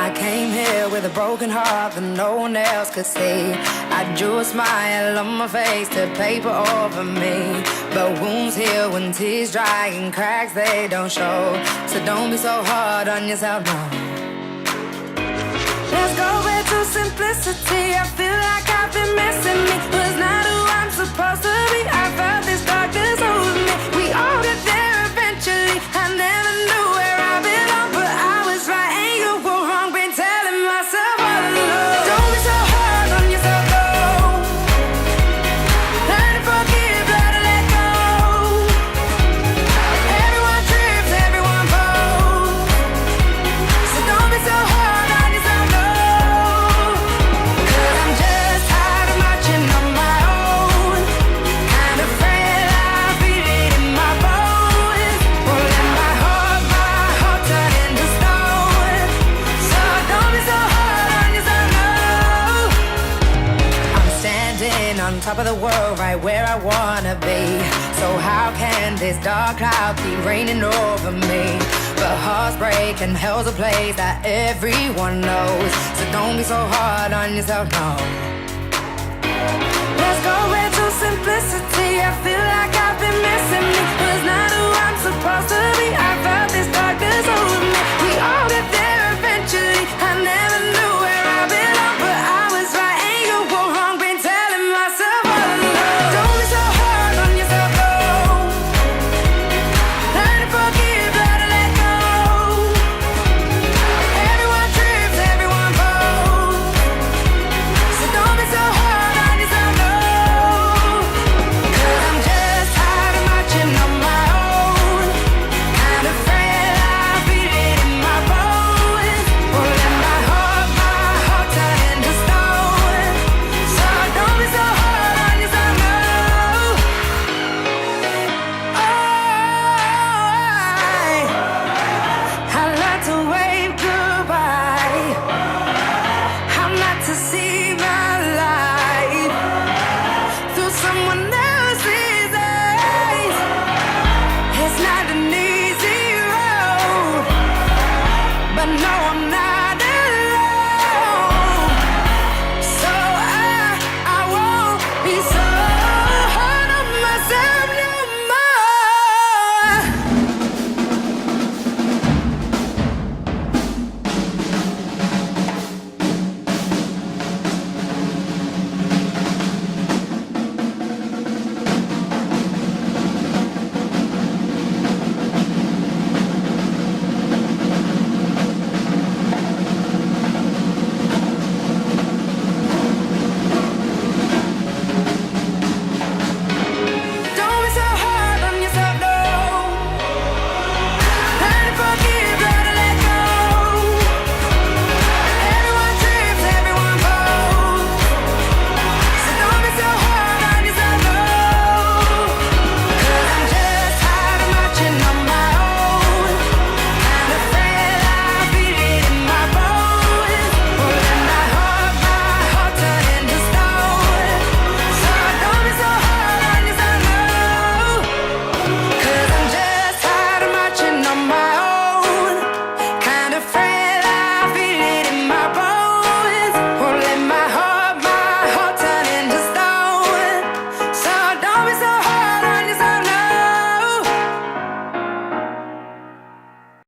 I came here with a broken heart that no one else could see. I drew a smile on my face to paper over me, but wounds heal when tears dry and cracks they don't show. So don't be so hard on yourself, no. Let's go back to simplicity. I feel like I've been missing me. Was not who I'm supposed to be. I felt this darkness over me. We all get there eventually. I never knew where I belong, but I was right and you were wrong. Been telling myself all along. Don't be so hard on yourself, though. Learn to forgive, learn to let go. Everyone trips, everyone falls. So don't be so hard on yourself, no. 'Cause I'm just tired of marching on my own. Kind of frail, I feel it in my bones. Won't let my heart turn into stone. So don't be so hard on yourself, no. I'm standing on top of the world, right where I wanna be. So how can this dark cloud keep raining over me? But hearts break and hell's a place that everyone knows. So don't be so hard on yourself, no. Let's go back to simplicity. I feel like I've been missing me. Was not who I'm supposed to be. I felt this darkness over